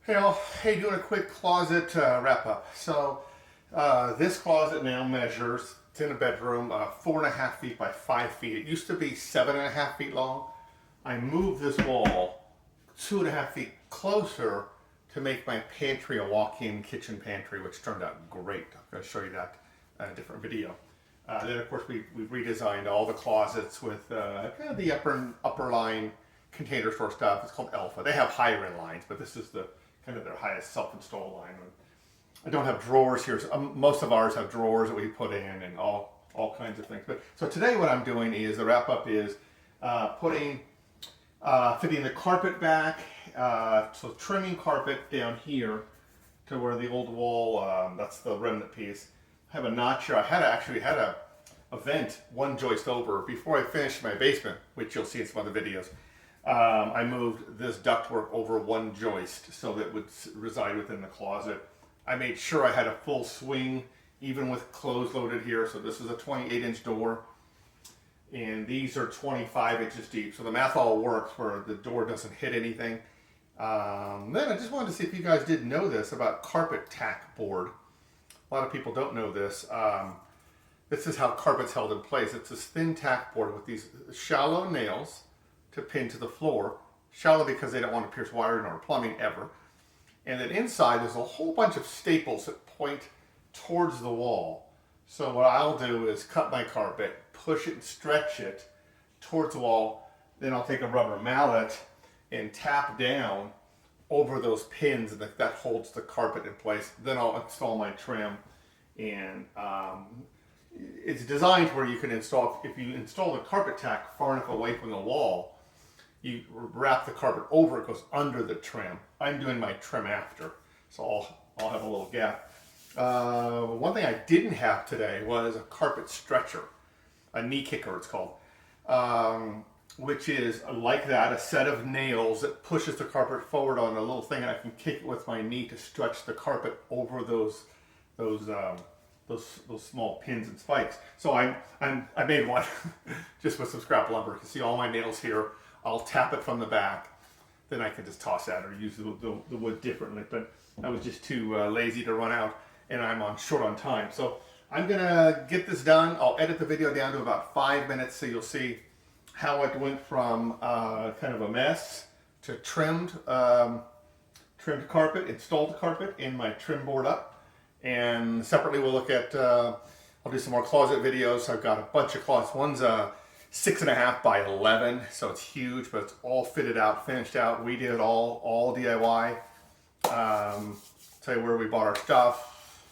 Hey, doing a quick closet wrap up. This closet now measures, it's in a bedroom, 4.5 feet by 5 feet. It used to be 7.5 feet long. I moved this wall 2.5 feet closer to make my pantry a walk-in kitchen pantry, which turned out great. I'm going to show you that in a different video. Then, of course, we redesigned all the closets with kind of the upper line container store stuff. It's called ELFA. They have higher end lines, but this is the kind of their highest self-install line. I don't have drawers here. So, most of ours have drawers that we put in and all kinds of things. But so today, what I'm doing is the wrap up is fitting the carpet back. So trimming carpet down here to where the old wall. That's the remnant piece. I have a notch here. I actually had a vent one joist over before I finished my basement, which you'll see in some other videos. I moved this ductwork over one joist so that it would reside within the closet. I made sure I had a full swing, even with clothes loaded here. So this is a 28-inch door, and these are 25 inches deep. So the math all works where the door doesn't hit anything. Then I just wanted to see if you guys did know this about carpet tack board. A lot of people don't know this. This is how carpet's held in place. It's this thin tack board with these shallow nails to pin to the floor. Shallow because they don't want to pierce wiring or plumbing ever. And then inside there's a whole bunch of staples that point towards the wall. So what I'll do is cut my carpet, push it and stretch it towards the wall. Then I'll take a rubber mallet and tap down over those pins that holds the carpet in place. Then I'll install my trim, and it's designed where you can install, if you install the carpet tack far enough away from the wall, you wrap the carpet over, it goes under the trim. I'm doing my trim after, so I'll have a little gap. One thing I didn't have today was a carpet stretcher, a knee kicker it's called, which is like that, a set of nails that pushes the carpet forward on a little thing, and I can kick it with my knee to stretch the carpet over those small pins and spikes. So I made one just with some scrap lumber. You can see all my nails here. I'll tap it from the back, then I can just toss that or use the wood differently. But I was just too lazy to run out, and I'm short on time. So I'm gonna get this done. I'll edit the video down to about 5 minutes, so you'll see how it went from kind of a mess to trimmed carpet, installed carpet, and my trim board up. And separately we'll look at, I'll do some more closet videos. I've got a bunch of closets. One's 6.5 by 11, so it's huge, but it's all fitted out, finished out. We did it all DIY. Tell you where we bought our stuff.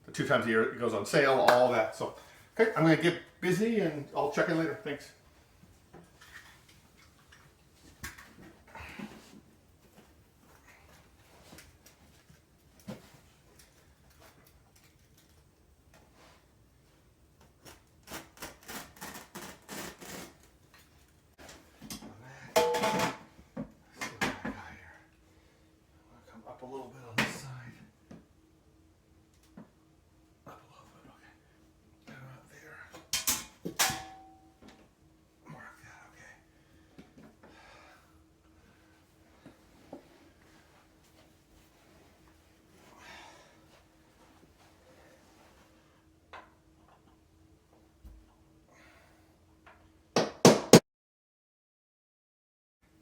The 2 times a year it goes on sale, all that. So, okay, I'm gonna get busy and I'll check in later. Thanks. Up a little bit on this side. Up a little bit, okay. Down up there. Mark that, okay.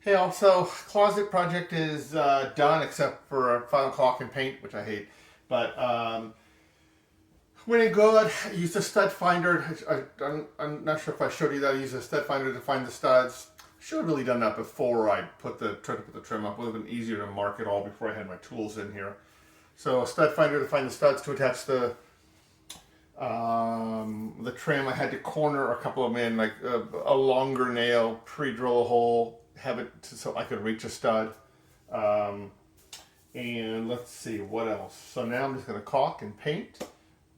Hey, also, closet project is done except for final caulk and paint, which I hate. But went in good. I used a stud finder. I'm not sure if I showed you that. I used a stud finder to find the studs. Should have really done that before I tried to put the trim up. It would have been easier to mark it all before I had my tools in here. So a stud finder to find the studs to attach the trim. I had to corner a couple of them in, like a longer nail, pre-drill a hole, have it so I could reach a stud. And let's see what else. So now I'm just going to caulk and paint.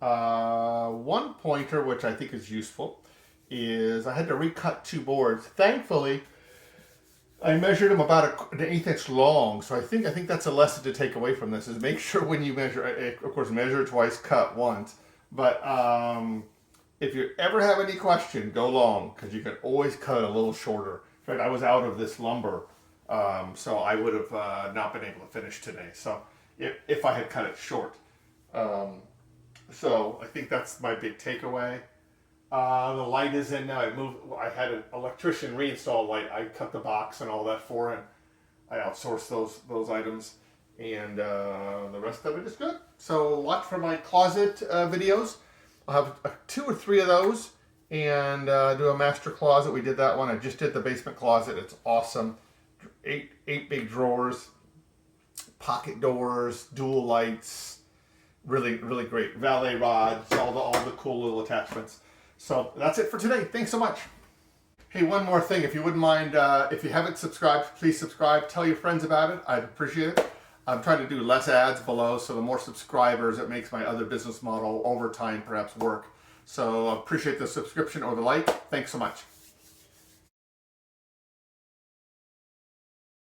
One pointer, which I think is useful, is I had to recut 2 boards. Thankfully, I measured them about an 1/8 inch long. So I think that's a lesson to take away from this: is make sure when you measure, of course, measure twice, cut once. But if you ever have any question, go long, because you can always cut it a little shorter. In fact, I was out of this lumber So I would have not been able to finish today. So if I had cut it short. So I think that's my big takeaway. The light is in now. I had an electrician reinstall light. I cut the box and all that for him. I outsourced those items, and the rest of it is good. So watch for my closet videos. I'll have 2 or 3 of those, and do a master closet. We did that one. I just did the basement closet. It's awesome. 8 big drawers, pocket doors, dual lights. Really, really great. Valet rods, all the cool little attachments. So that's it for today. Thanks so much. Hey, one more thing. If you wouldn't mind, if you haven't subscribed, please subscribe. Tell your friends about it. I'd appreciate it. I'm trying to do less ads below, so the more subscribers, it makes my other business model over time perhaps work. So I appreciate the subscription or the like. Thanks so much.